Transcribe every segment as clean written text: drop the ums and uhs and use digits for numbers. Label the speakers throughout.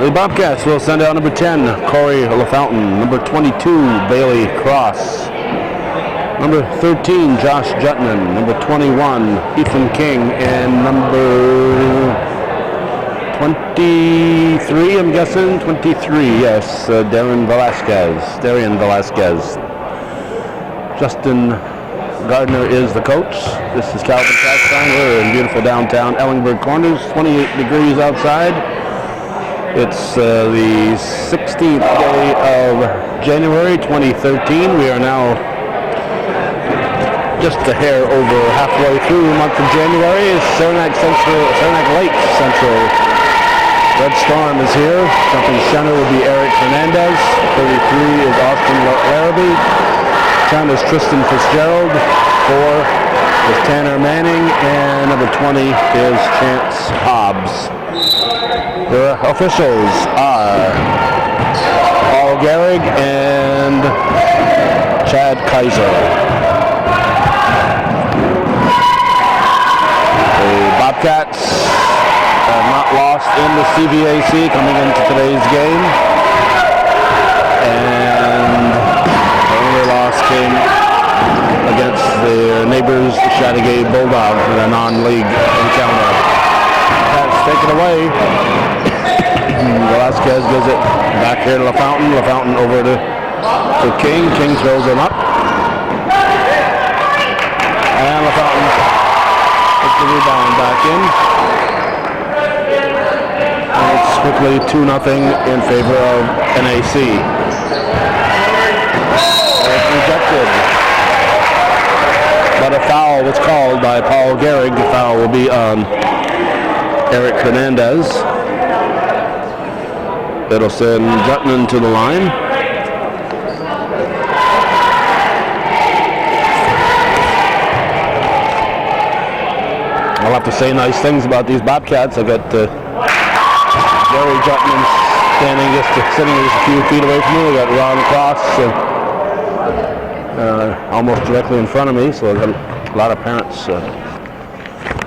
Speaker 1: The Bobcats will send out number 10, Corey LaFountain. Number 22, Bailey Cross. Number 13, Josh Jutman. Number 21, Ethan King. And number 23, I'm guessing? 23, yes, Darian Velasquez. Justin Gardner is the coach. This is Calvin Castine. We're in beautiful downtown Ellenburg Corners, 28 degrees outside. It's the 16th day of January 2013. We are now just a hair over halfway through the month of January. Saranac Lake Central. Red Storm is here. Jumping center will be Eric Hernandez. 33 is Austin Larrabee. 10 is Tristan Fitzgerald. 4 is Tanner Manning. And number 20 is Chance Hobbs. The officials are Paul Gehrig and Chad Kaiser. The Bobcats are not lost in the CVAC coming into today's game. And the only loss came against their neighbors, the Chateauguay Bulldogs, in a non-league encounter. Bobcats take it away. Velasquez gives it back here to LaFountain. LaFountain over to King. King throws him up. And LaFountain puts the rebound back in. And it's quickly 2-0 in favor of NAC. It's rejected. But a foul was called by Paul Gehrig. The foul will be on Eric Hernandez. It'll send Jutman to the line. I'll have to say nice things about these Bobcats. I've got Jerry Jutman sitting just a few feet away from me. We got Ron Cross almost directly in front of me, so I've got a lot of parents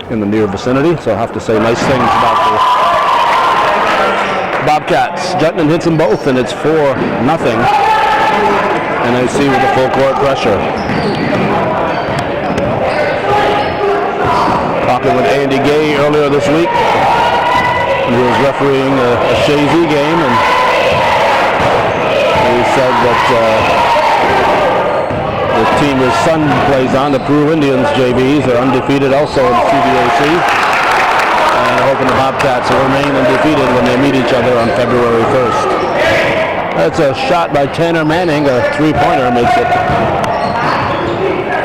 Speaker 1: in the near vicinity. So I'll have to say nice things about the Bobcats. Jutman hits them both, and it's 4-0. NAC with the full court pressure. Talking with Andy Gay earlier this week. He was refereeing a Shazy game, and he said that the team his son plays on, the Peru Indians JVs, are undefeated also in the CVAC. And hoping the Bobcats will remain undefeated when they meet each other on February 1st. That's a shot by Tanner Manning, a three-pointer, makes it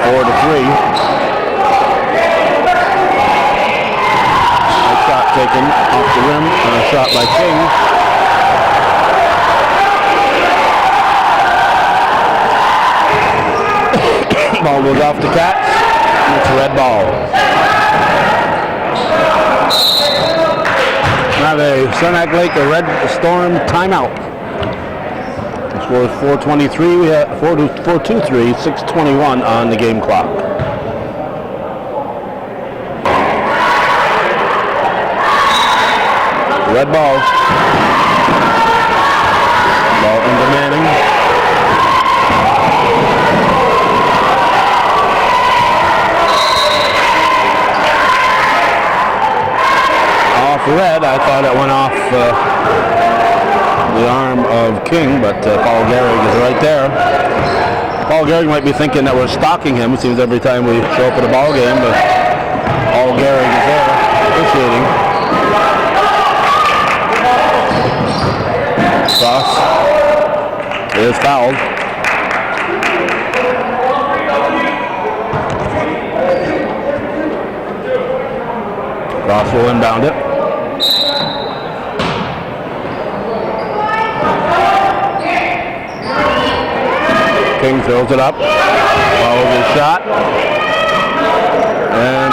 Speaker 1: 4-3. Nice shot taken off the rim, and a shot by King. Ball goes off the Cats, and it's a red ball. Now the Saranac Lake, a Red Storm timeout. The score is 4:23. We have 4:23, 6:21 on the game clock. Red ball. Ball into Manning. Red, I thought it went off the arm of King, but Paul Gehrig is right there. Paul Gehrig might be thinking that we're stalking him. It seems every time we show up at a ball game, but Paul Gehrig is there officiating. Cross is fouled. Cross will inbound it. King throws it up, follows his shot, and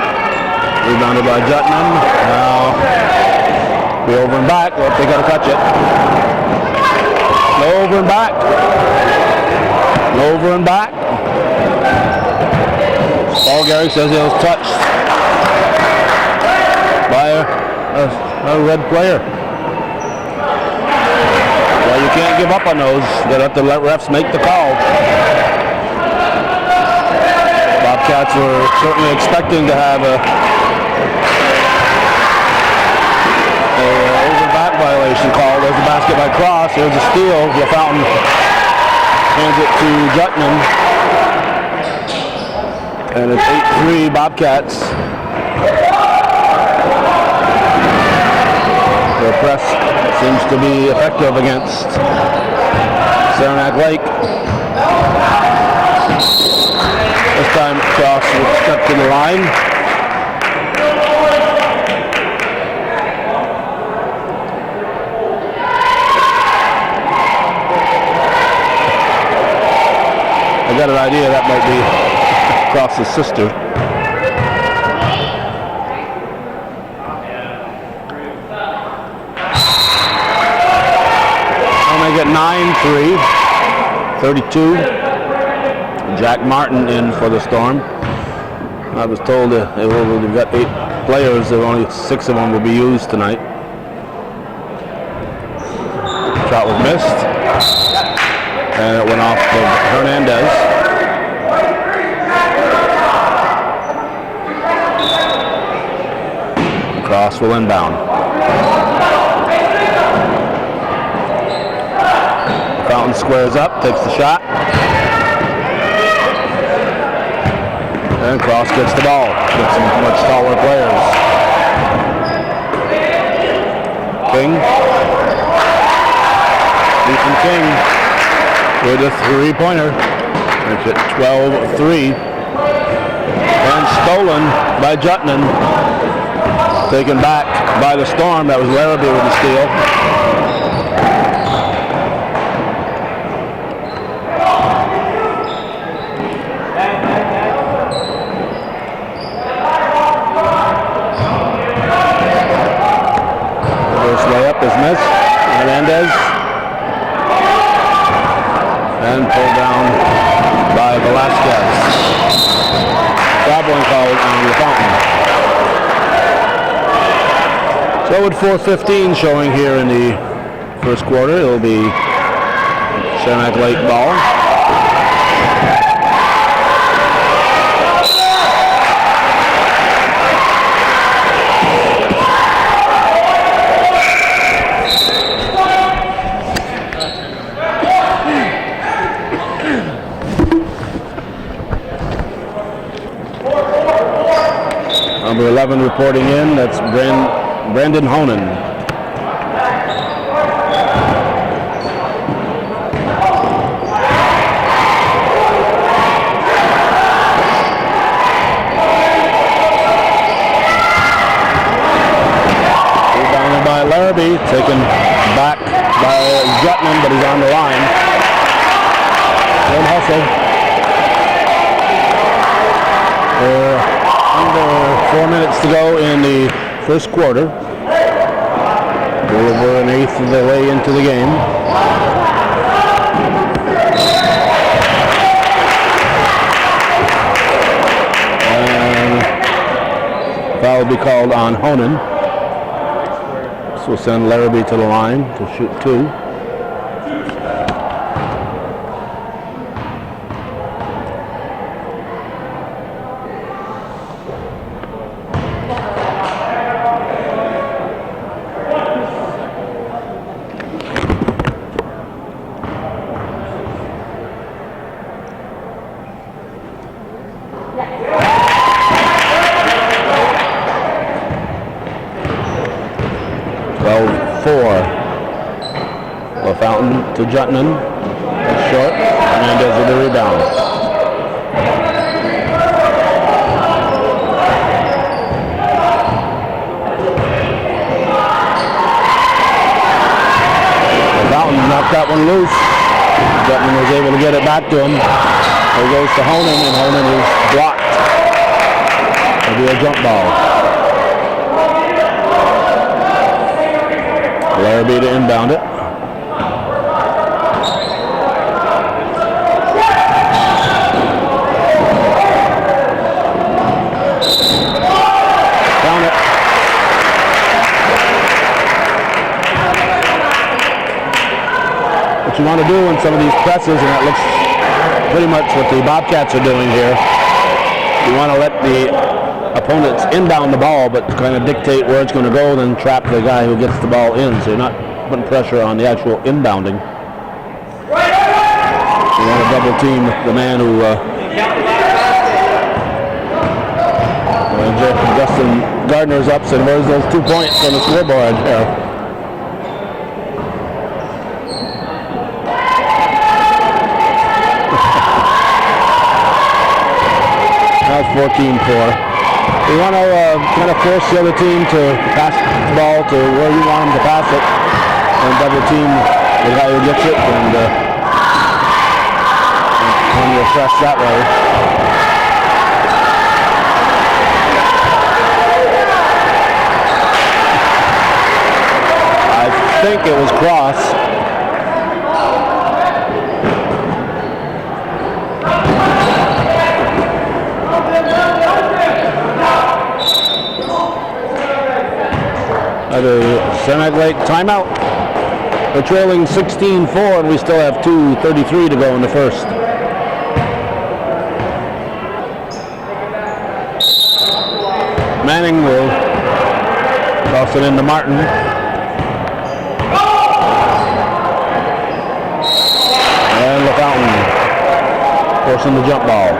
Speaker 1: rebounded by Jutman. Now, be over and back. Well, they got to touch it. Over and back. Over and back. Paul Gehrig says it was touched by a red player. You can't give up on those. You have to let refs make the call. Bobcats were certainly expecting to have a over back violation called. There's a basket by Cross. There's a steal. LaFountain hands it to Jutman. And it's 8-3 Bobcats. The press seems to be effective against Saranac Lake. This time Cross will step to the line. I got an idea that might be Cross's sister. They get 9-3, 32. Jack Martin in for the Storm. I was told they've got 8 players, only 6 of them will be used tonight. Shot was missed, and it went off of Hernandez. Cross will inbound. Fountain squares up, takes the shot. And Cross gets the ball. Gets some much taller players. King. Ethan King with a 3-pointer. Makes it 12-3. And stolen by Jutman. Taken back by the Storm. That was Larrabee with the steal. Layup is missed. Hernandez. And pulled down by Velasquez. Traveling called on LaFountain. So with 4:15 showing here in the first quarter, it'll be Saranac Lake ball. Number 11 reporting in, that's Brandon Honan. Rebounded by Larrabee, taken back by Jutman, but he's on the line. Good hustle. Under 4 minutes to go in the first quarter. We're over an eighth of the way into the game. And foul will be called on Honan. This will send Larrabee to the line to shoot 2. LaFountain to Jutman. That's short. Hernandez with the rebound. LaFountain knocked that one loose. Jutman was able to get it back to him. There goes to Honan, and Honan is blocked. It'll be a jump ball. Larrabee to inbound it. Down it. what you want to do in some of these presses, and that looks pretty much what the Bobcats are doing here. You want to let the opponents inbound the ball, but kind of dictate where it's going to go, then trap the guy who gets the ball in, so you're not putting pressure on the actual inbounding. You want to double team the man who Justin Gardner's up, so where's those 2 points on the scoreboard there? That's 14-4. You want to kind of force the other team to pass the ball to where you want them to pass it, and double team the guy who gets it, and you press that way. I think it was cross. Saranac Lake timeout. We're trailing 16-4, and we still have 2:33 to go in the first. Manning will toss it into Martin. And LaFountain forcing the jump ball.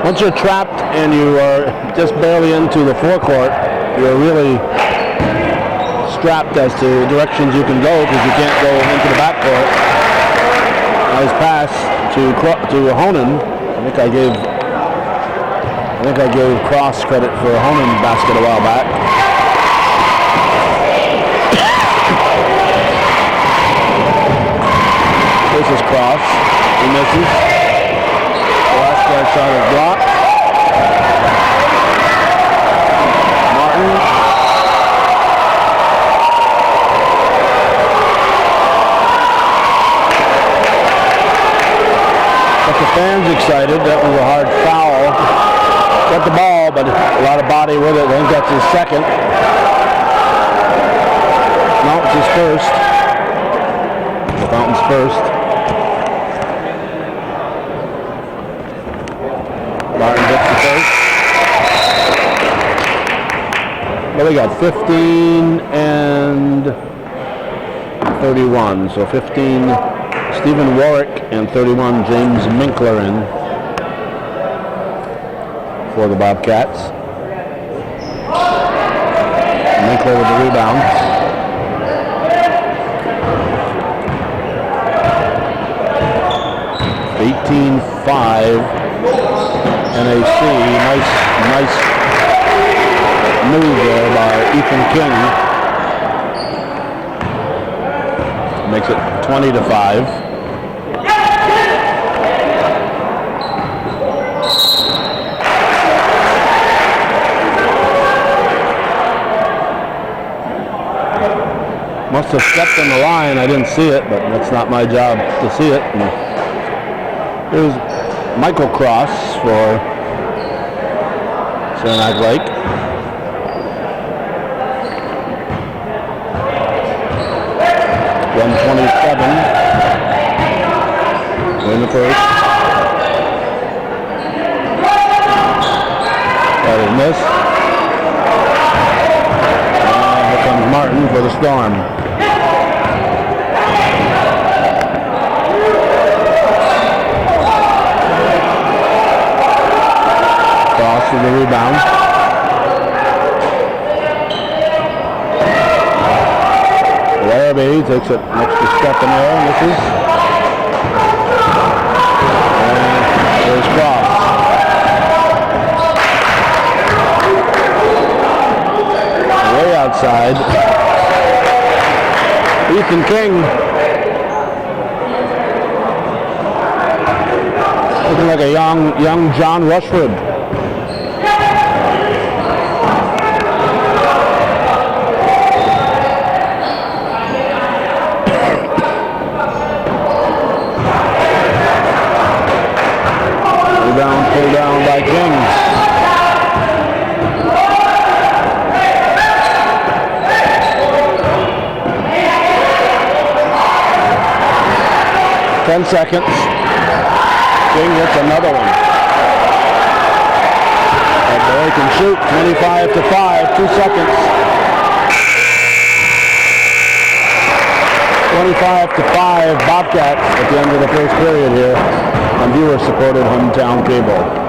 Speaker 1: Once you're trapped and you are just barely into the forecourt, you're really strapped as to directions you can go because you can't go into the backcourt. Nice pass to Honan. I think I gave Cross credit for a Honan basket a while back. This is Cross. He misses. The last guy shot is blocked. Martin. Got the fans excited. That was a hard foul. Got the ball, but a lot of body with it. I think that's his second. No, it's his first. The Fountain's first. Martin gets the first. Well, we got 15 and 31. So 15 Stephen Warwick and 31 James Minkler in for the Bobcats. Minkler with the rebound. (18-5) NAC. Nice move there by Ethan King. Makes it 20-5. Must have stepped on the line. I didn't see it, but that's not my job to see it. And here's Michael Cross for Saranac Lake. .127 in the first. That is missed. And here comes Martin for the Storm. Cross for the rebound. Larrabee takes it next to step in there and misses. And there's Cross. Way outside. Ethan King. Looking like a young John Rushford. Pulled down by King. 10 seconds. King hits another one. That boy can shoot. 25-5, 2 seconds. 25-5 Bobcats at the end of the first period here on viewer-supported hometown cable.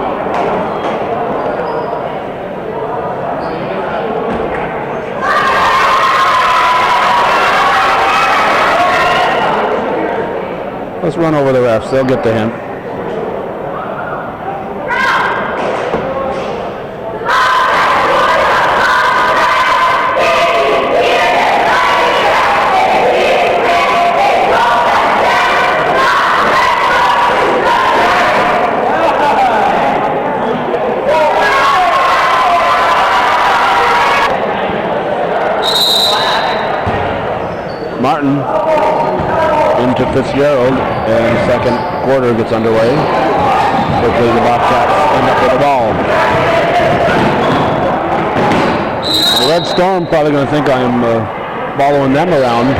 Speaker 1: Let's run over the refs. They'll get the hint. Martin into Fitzgerald, and the second quarter gets underway. Quickly the Bobcats end up with the ball. The Red Storm probably going to think I'm following them around.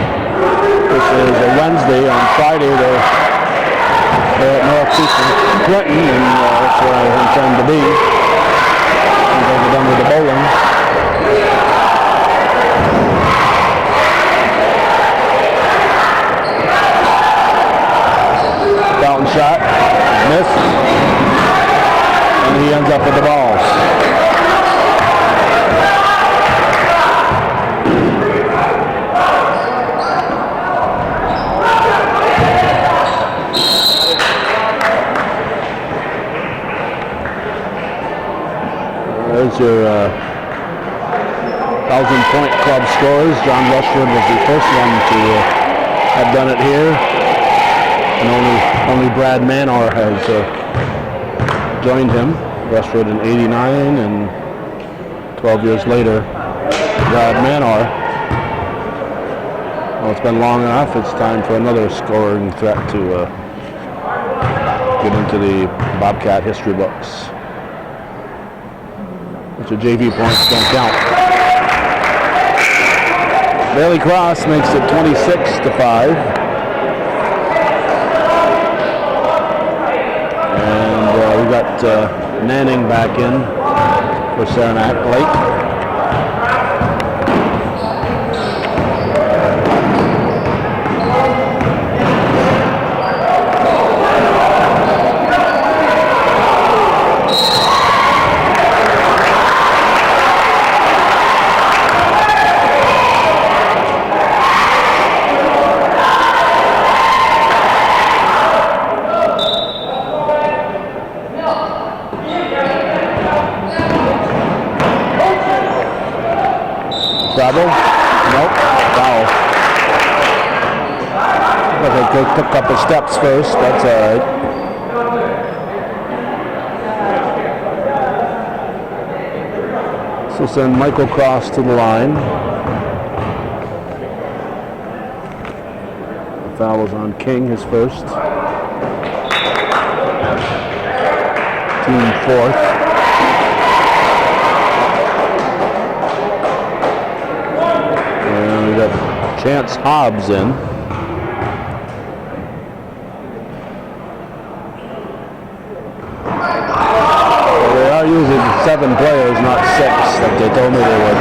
Speaker 1: This is a Wednesday. On Friday they're at Northeastern Clinton, and that's where I intend to be. They're done with the bowling. Fountain shot, missed, and he ends up with the balls. There's your 1,000-point club scores. John Rushford was the first one to have done it here. And only Brad Manor has joined him. Rushford in '89, and 12 years later, Brad Manor. Well, it's been long enough. It's time for another scoring threat to get into the Bobcat history books. But your JV points don't count. Bailey Cross makes it 26-5. We've got Manning back in for Saranac Lake. Travel? Nope. Foul. But they took a couple steps first. That's all right. So send Michael Cross to the line. The foul is on King, his first. Team fourth. We got Chance Hobbs in. Well, they are using 7 players, not 6, like they told me they would.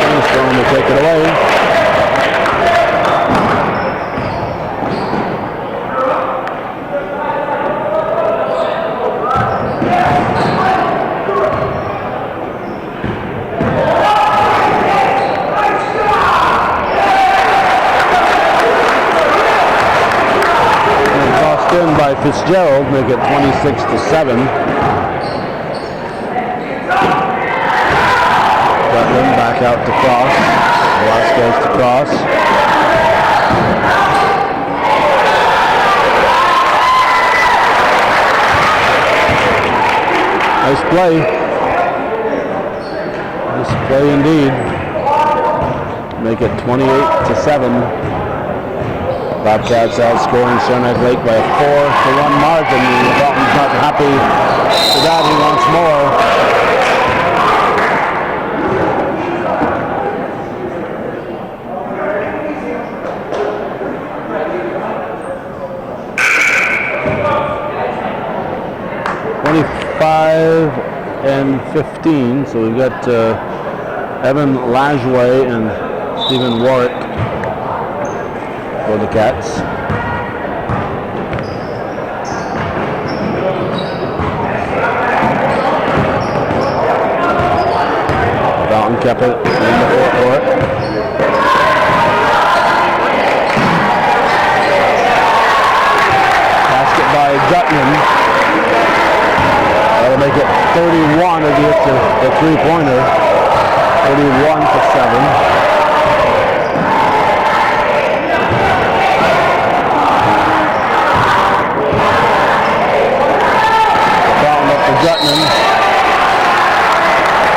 Speaker 1: He's going to take it away. By Fitzgerald, make it 26-7. Butland back out to Cross. Velasquez to Cross. Nice play. Nice play indeed. Make it 28-7. Bobcats outscoring Saranac Lake by a 4-1 margin. Dalton's not happy with that. He wants more. And 15, so we've got Evan Lajway and Stephen Warwick for the Cats. Dalton kept it in the forecourt. Basket by Gutman. That'll make it 31 as he hits the three-pointer. 31-7. Foul up to Gutman.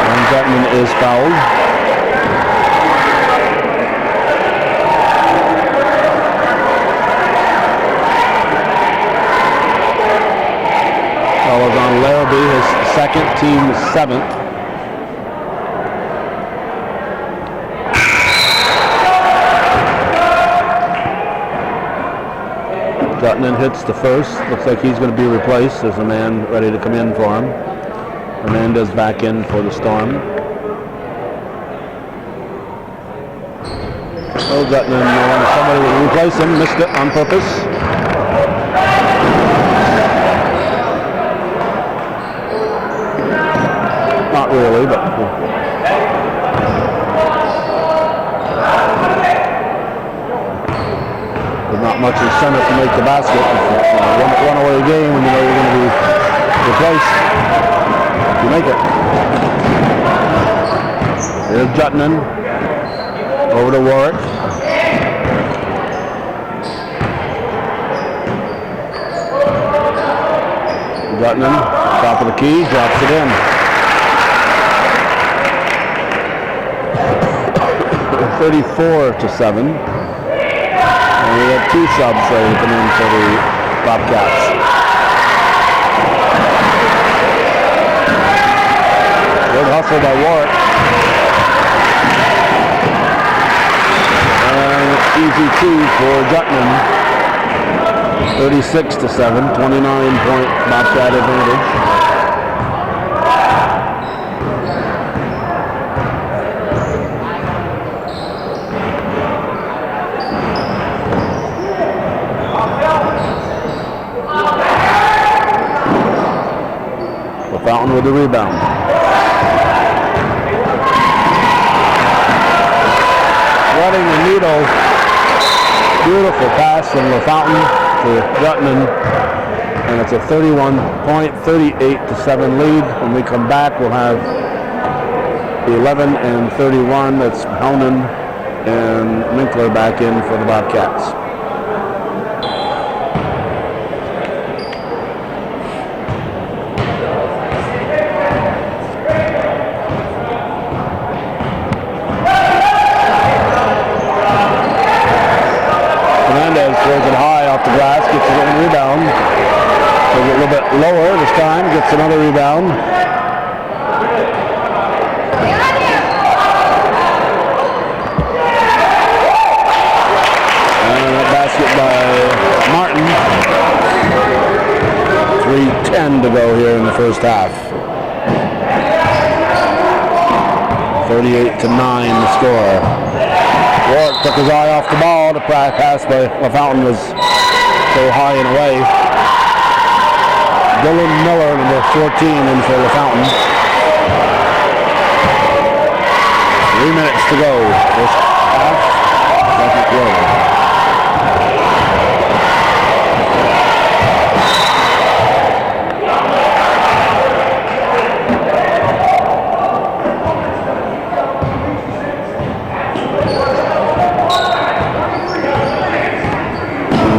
Speaker 1: And Gutman is fouled. Foul is on Larrabee, his second, team seventh. Gutman hits the first. Looks like he's going to be replaced. There's a man ready to come in for him. Hernandez back in for the Storm. Oh, Gutman wanted somebody to replace him. Missed it on purpose. Not really, but there's not much incentive to make the basket. One away game when you know you're going to be replaced. You make it. Here's Gutman over to Warwick. Gutman, top of the key, drops it in. 34-7. And we have two subs ready to come in for the Bobcats. Good hustle by Warwick. And easy two for Gutman. 36-7, 29-point Bobcat advantage. Fountain with the rebound. Threading the needle. Beautiful pass from LaFountain to Gutman. And it's a 31-point, 38-7 lead. When we come back, we'll have 11 and 31. That's Hellman and Minkler back in for the Bobcats. Throws it high off the glass, gets it in rebound. Goes a little bit lower this time, gets another rebound. And a basket by Martin. 3:10 to go here in the first half. 38-9 the score. Warwick took his eye off the ball. The pass by LaFountain was so high and away. Dylan Miller, number 14, in for LaFountain. 3 minutes to go. First half, second quarter.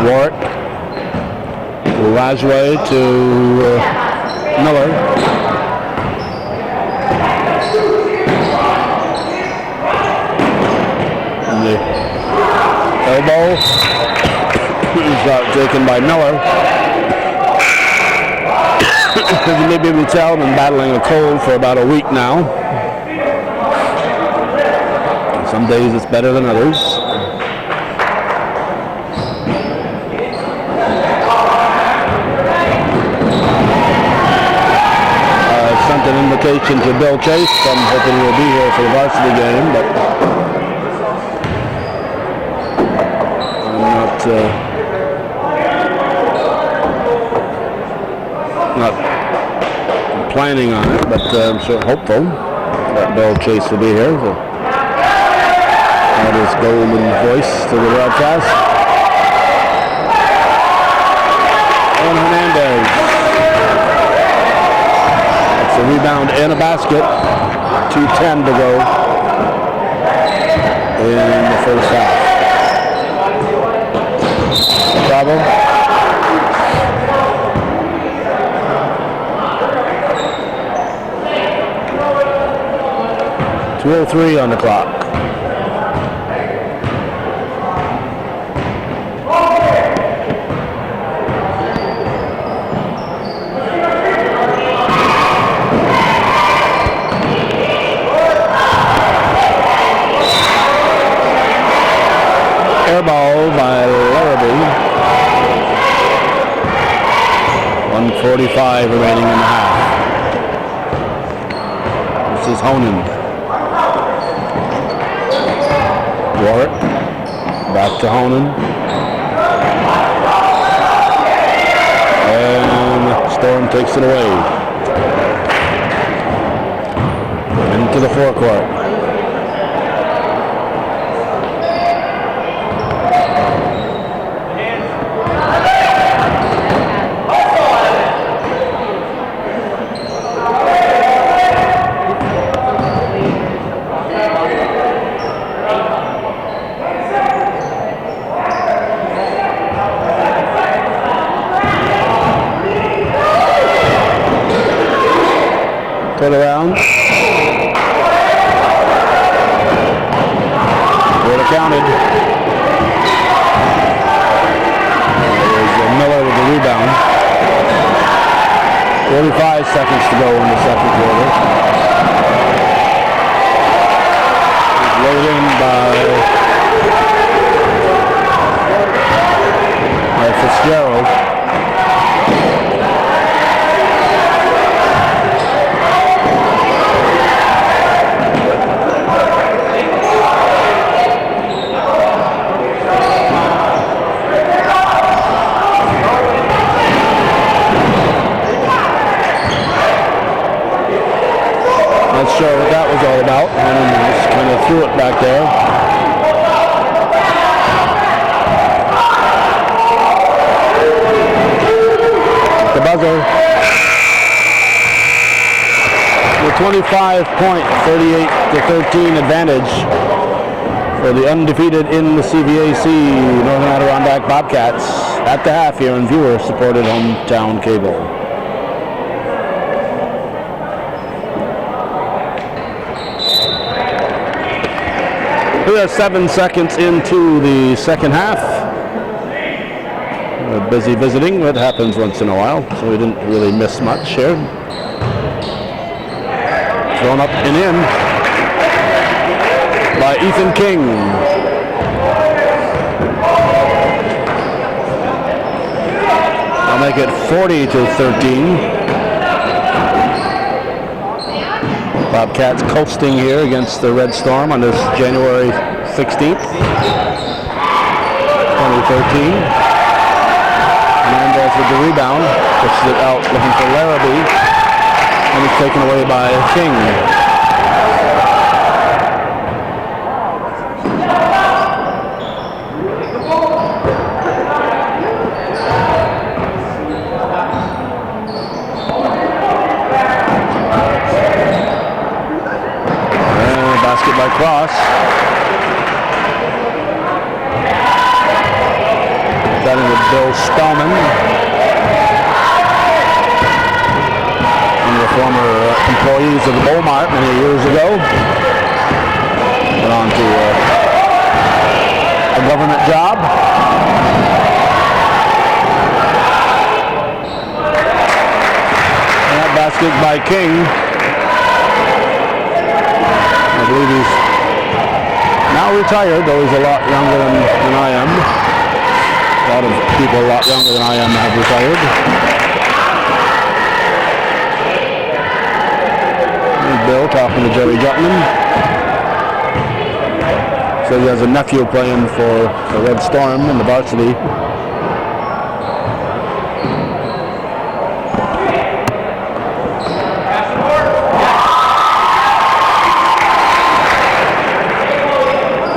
Speaker 1: Warwick, Lajway to Miller. And the elbow taken by Miller. As you may be able to tell, I've been battling a cold for about a week now. Some days it's better than others. I sent an invitation to Bill Chase. I'm hoping he'll be here for the varsity game, but I'm not planning on it, but I'm sure hopeful that Bill Chase will be here. So add his golden voice to the broadcast. And Hernandez. It's a rebound and a basket. 2:10 to go in the first half. Bravo. 2:03 on the clock. Air ball by Larrabee. 1:45 remaining in the half. This is Honan. Warwick. Back to Honan. And Storm takes it away. Into the forecourt. Turn around. Would have counted. There's Miller with the rebound. 45 seconds to go in the second quarter. He's laid in by Fitzgerald. Not sure what that was all about, and just kind of threw it back there. The buzzer. The 25-point, 38-13 advantage for the undefeated in the CVAC Northern Adirondack Bobcats at the half here on viewer-supported hometown cable. We are 7 seconds into the second half. We're busy visiting. That happens once in a while, so we didn't really miss much here. Thrown up and in by Ethan King. I'll make it 40-13. Bobcats coasting here against the Red Storm on this January 16th, 2013. Hernandez with the rebound, pushes it out looking for Larrabee, and it's taken away by King. By Cross. Got in with Bill Spellman. One of the former employees of the Beaumont many years ago. Went on to a government job. by King. I believe he's now retired, though he's a lot younger than I am. A lot of people a lot younger than I am have retired. Here's Bill talking to Jerry Jutman. So he has a nephew playing for the Red Storm in the varsity.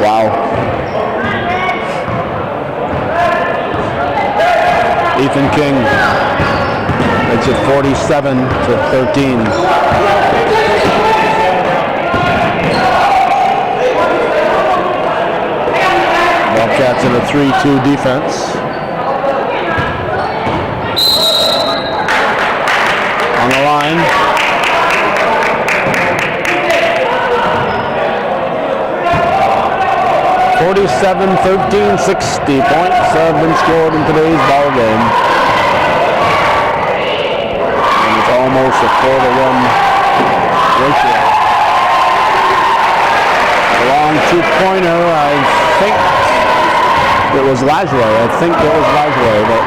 Speaker 1: Wow. Ethan King makes it 47-13. Bobcats in a 3-2 defense. On the line. (47-13, 60 points have been scored in today's ball game. And it's almost a 4-to-1 ratio. A long two-pointer, I think it was Lajoie. But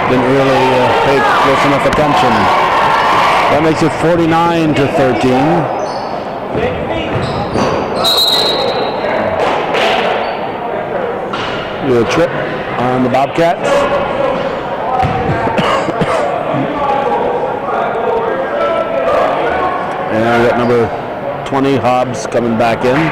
Speaker 1: didn't really pay close enough attention. That makes it 49-13. Do a trip on the Bobcats. And I got number 20, Hobbs, coming back in.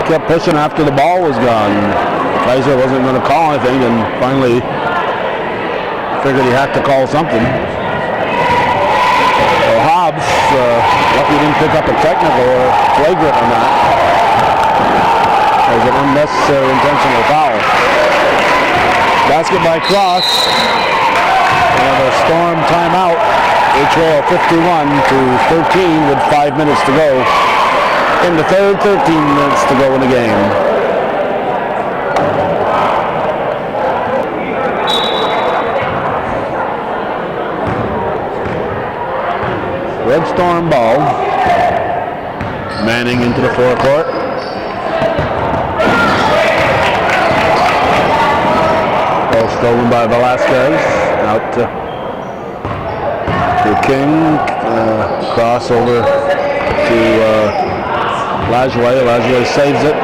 Speaker 1: Kept pushing after the ball was gone. Kaiser wasn't going to call anything, and finally figured he had to call something. So Hobbs, lucky he didn't pick up a technical or flagrant on that. It was an unnecessary intentional foul. Basket by Cross. And a Storm timeout. They trail 51-13 with 5 minutes to go. In the third, 13 minutes to go in the game. Red Storm ball. Manning into the forecourt. Ball stolen by Velasquez. Out to King. Crossover to Lajoie saves it.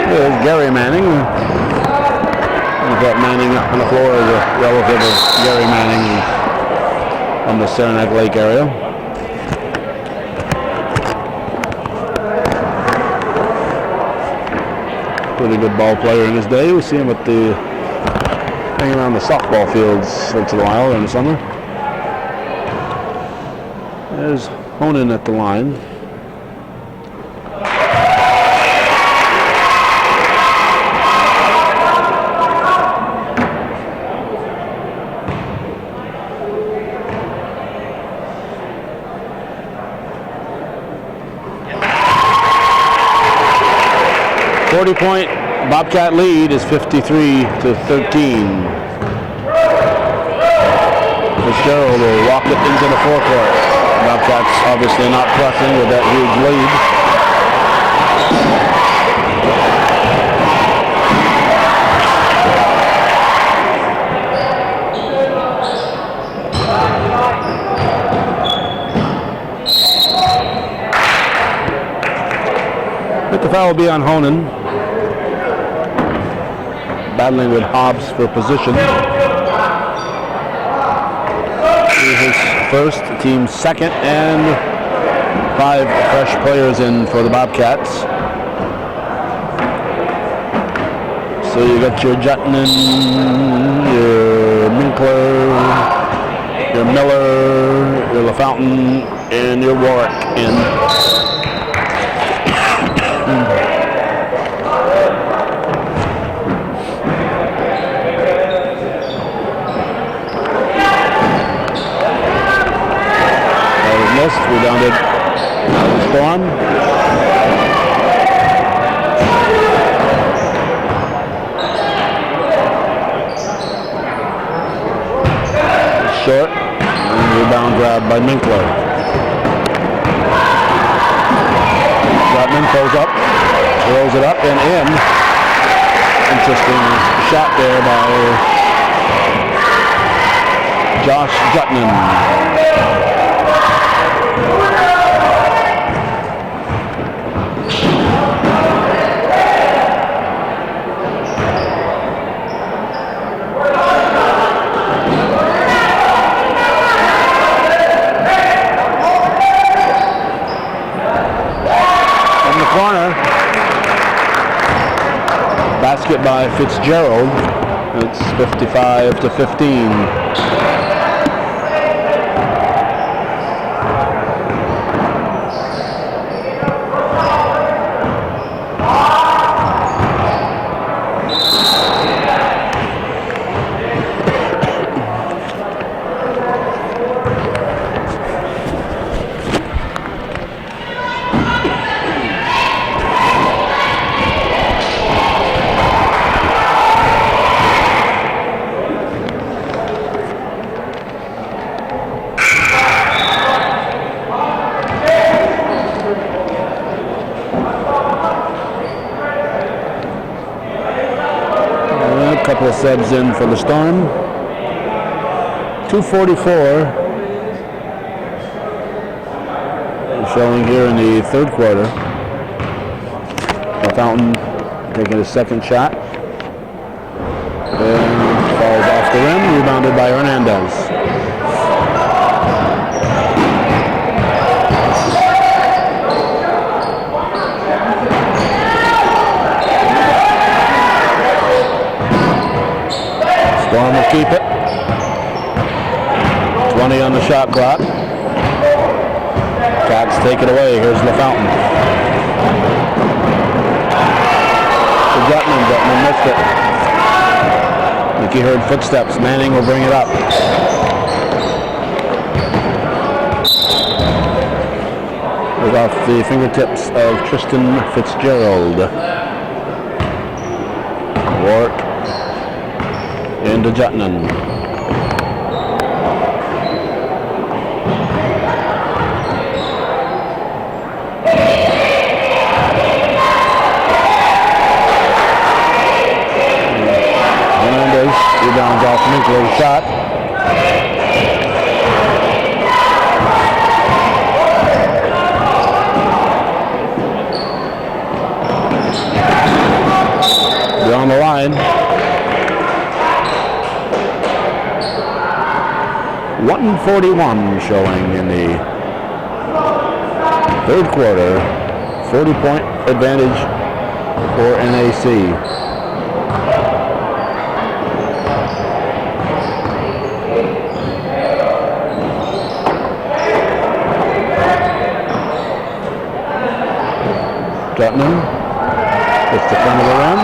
Speaker 1: There's Gary Manning. We've got Manning up on the floor as a relative of Gary Manning from the Saranac Lake area. Pretty good ball player in his day. We see him at the hanging around the softball fields once in a while in the summer. There's Honan at the line. .40 Bobcat lead is 53-13. Fitzgerald will walk it into the forecourt. Bobcats obviously not pressing with that huge lead. I think the foul will be on Honan. Battling with Hobbs for position. His first, team's second, and 5 fresh players in for the Bobcats. So you got your Jutman, your Minkler, your Miller, your LaFountain, and your Warwick in. That was missed. Rebounded by the Storm. Short. And rebound grab by Minkler. Gutman pulls up, throws it up and in. Interesting shot there by Josh Gutman. Corner. Basket by Fitzgerald. It's 55-15. Couple of subs in for the Storm. 2:44 showing here in the third quarter. Fountain taking a second shot and falls off the rim, rebounded by Hernandez. Storm will keep it. 20 on the shot clock. Cats take it away. Here's LaFountain. To Gutman. Gutman missed it. I think he heard footsteps. Manning will bring it up. It was off the fingertips of Tristan Fitzgerald. Warwick into Jutnan. Hernandez rebounds off Minkler's shot. Beyond the line. 141 showing in the third quarter. 40-point advantage for NAC. Gutman hits the front of the rim.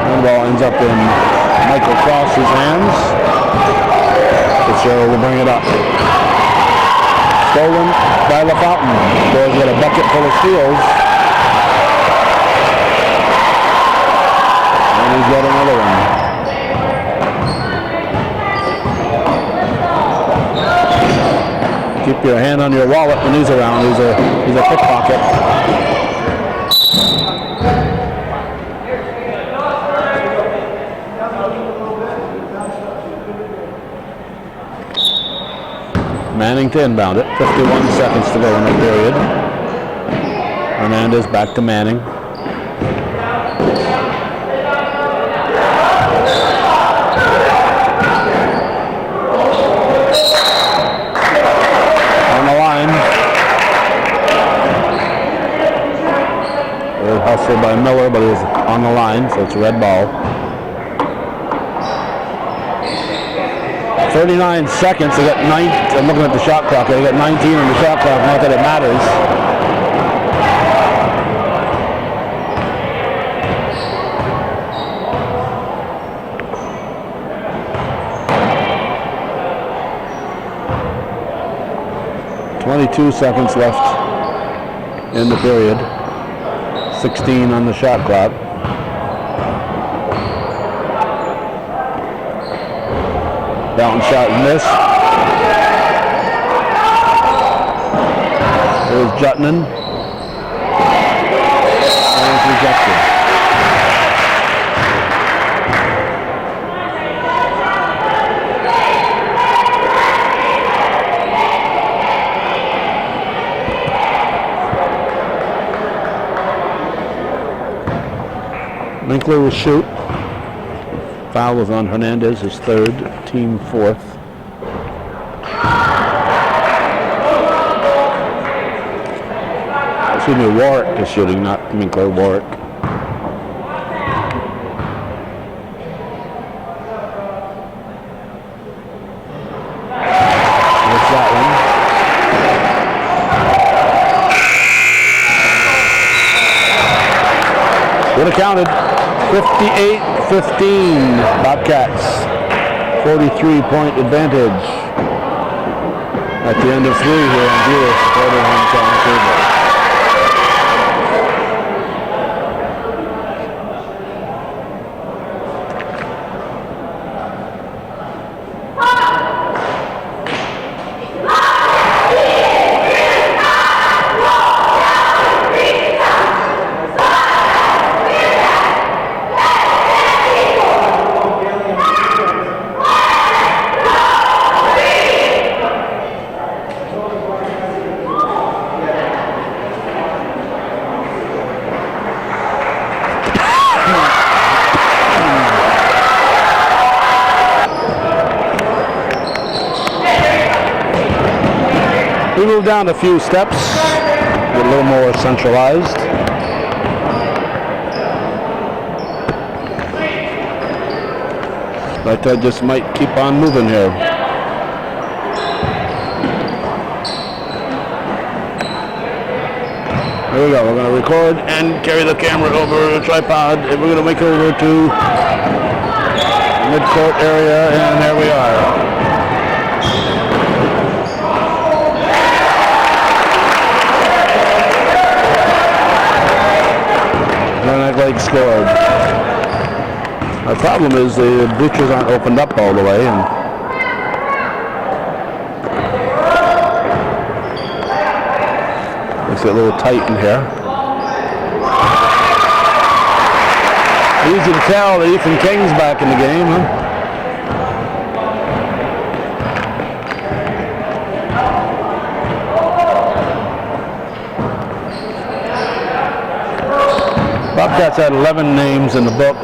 Speaker 1: And the ball ends up in Michael Cross's hands. Fitzgerald will bring it up. Stolen by LaFountain. Goes with a bucket full of steals. And he's got another one. Keep your hand on your wallet when he's around. He's a pickpocket. Manning to inbound it. 51 seconds to go in the period. Hernandez back to Manning. On the line. Good hustle by Miller, but he's on the line, so it's a red ball. 39 seconds. They got 9. I'm looking at the shot clock. They got 19 on the shot clock. Not that it matters. .22 seconds left in the period. 16 on the shot clock. Fountain shot missed. There's Jutnan. And it's rejected. Winkler will shoot. Foul was on Hernandez, his third, team fourth. Excuse me, Warwick is shooting, not Winkler, Warwick. That's that one. Would have counted. 58-15, Bobcats, 43-point advantage at the end of 3 here on Bureau supported hometown cable. We moved down a few steps, a little more centralized. But I just might keep on moving here. There we go. We're going to record and carry the camera over the tripod, and we're going to make it over to the mid-court area, and there we are. Saranac Lake scored. Our problem is the bleachers aren't opened up all the way, and makes it a little tight in here. Easy to tell that Ethan King's back in the game, huh? Bobcats had 11 names in the book.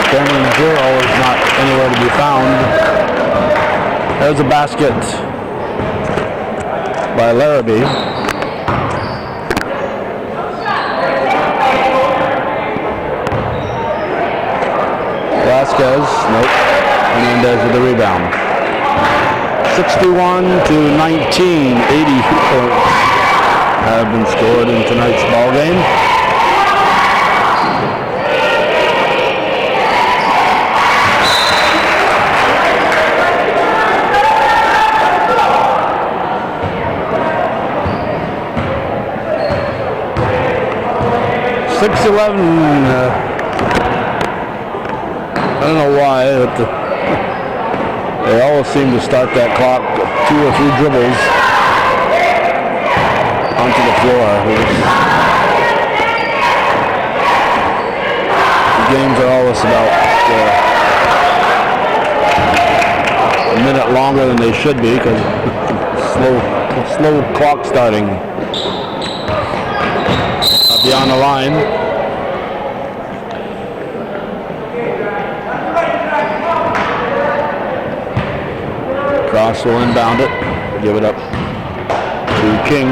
Speaker 1: Cameron Zero is not anywhere to be found. There's a basket by Larrabee. Vasquez, nope. Hernandez with the rebound. 61-19, 80 points have been scored in tonight's ball game. I don't know why, but they always seem to start that clock 2 or 3 dribbles onto the floor. The games are always about a minute longer than they should be because slow clock starting. Beyond the line. Cross will inbound it. Give it up to King.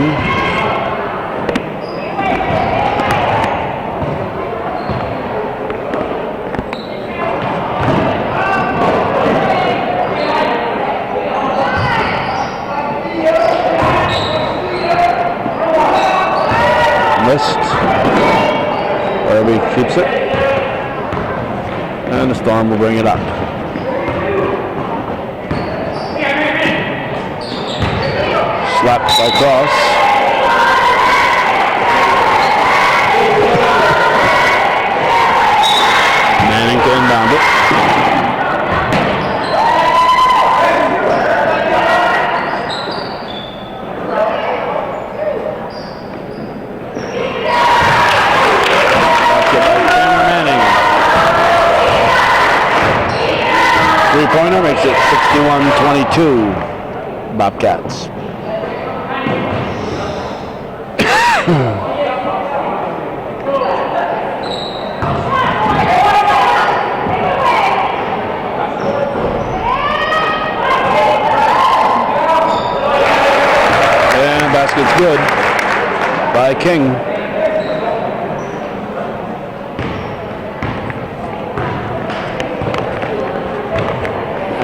Speaker 1: missed. Wherever he keeps it. And the Storm will bring it up. Slapped by Cross. Manning to inbound it. Three-pointer makes it 61-22, Bobcats. And basket's good by King.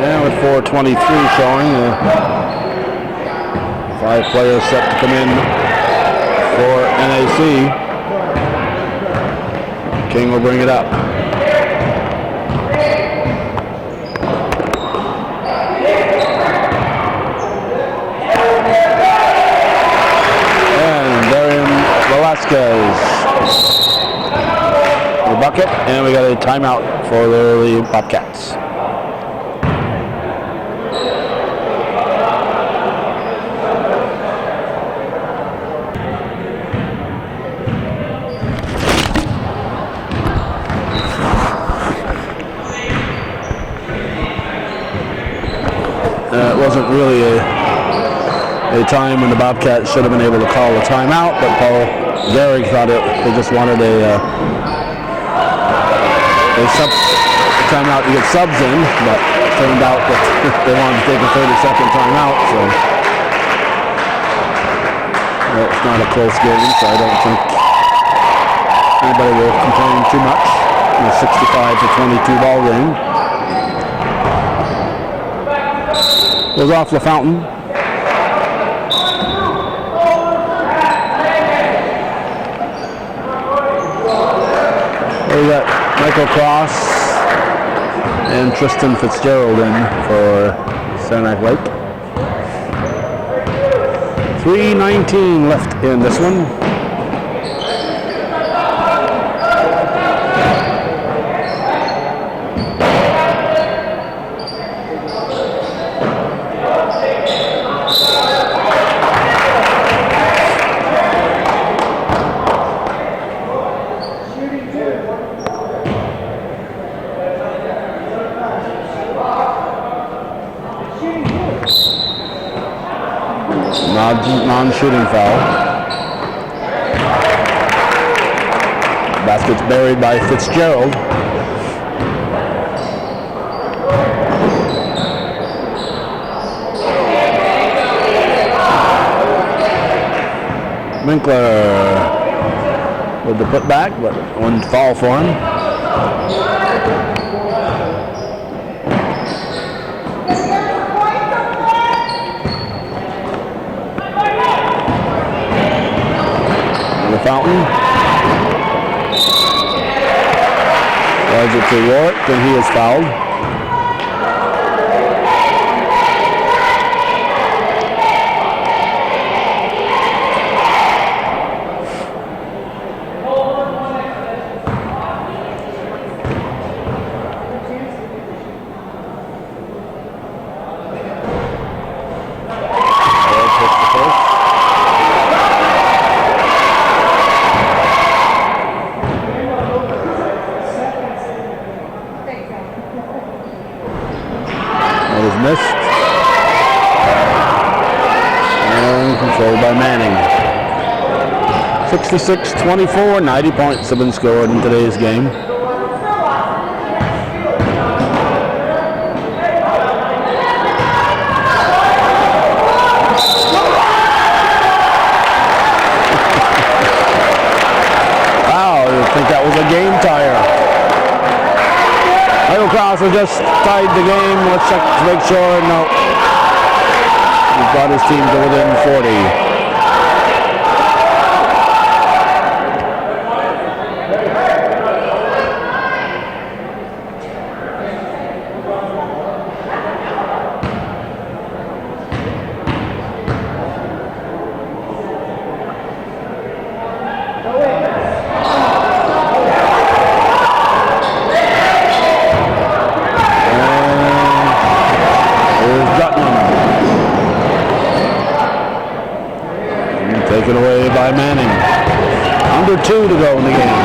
Speaker 1: And with 4:23 showing, 5 players set to come in for NAC. King will bring it up. And Darian Velasquez. The bucket, and we got a timeout for the Bobcats. It wasn't really a time when the Bobcats should have been able to call a timeout, but Paul Gehrig thought they just wanted a timeout to get subs in, but it turned out that they wanted to take a 30-second timeout, so it's not a close game, so I don't think anybody will complain too much in a 65-22 ball game. Goes off LaFountain. We got Michael Cross and Tristan Fitzgerald in for Saranac Lake. 3:19 left in this one. Non-shooting foul. Basket's buried by Fitzgerald. Winkler with the putback, but one foul for him. Fountain. Drives it to Warwick, and he is fouled. Missed. And controlled by Manning. 66-24, 90 points have been scored in today's game. Wow, I think that was a game tire. Michael Cross has just tied the game. Let's check to make sure. No. He's brought his team to within 40. to go in the game.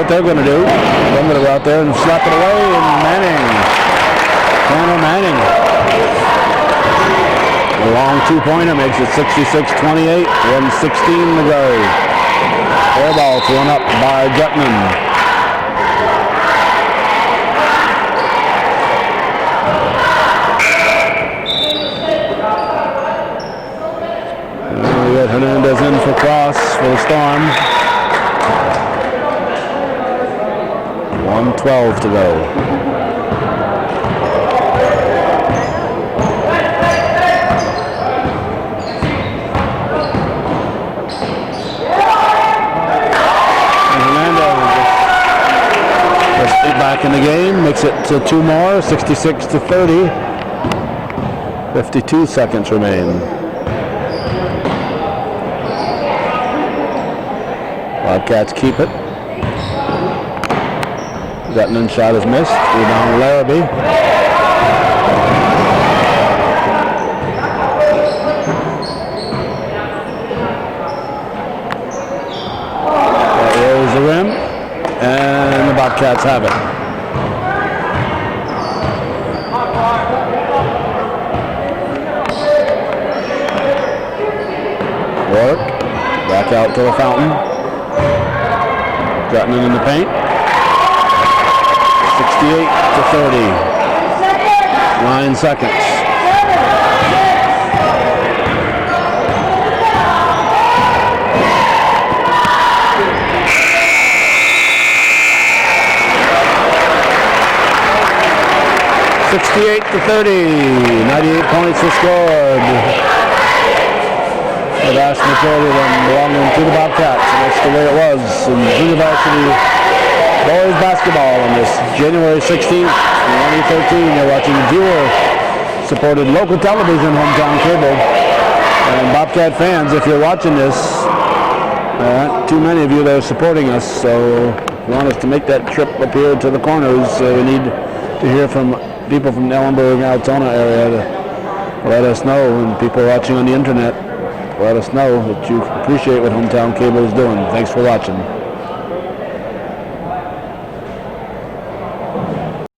Speaker 1: They're going to do. I'm going to go out there and slap it away, and Manning. A long two-pointer makes it 66-28, 1:16 to go. Air ball thrown up by Gutman. We got Hernandez in for cross for the Storm. 1:12 to go. Hernandez just back in the game, makes it to two more, 66-30. 52 seconds remain. Wildcats keep it. Gutman shot is missed. Rebound Larrabee. That rolls the rim, and the Bobcats have it. Work. Back out to the fountain. Gutman in the paint. 68-30. 9 seconds. (68-30). 98 points were scored. The vast majority of them belonging to the Bobcats, and that's the way it was in junior varsity boys basketball on this January 16th, 2013. You're watching viewer-supported local television, Hometown Cable. And Bobcat fans, if you're watching this, not too many of you that are supporting us, so if you want us to make that trip up here to the corners, we need to hear from people from the Ellenburg, Altona area to let us know, and people watching on the internet, let us know that you appreciate what Hometown Cable is doing. Thanks for watching.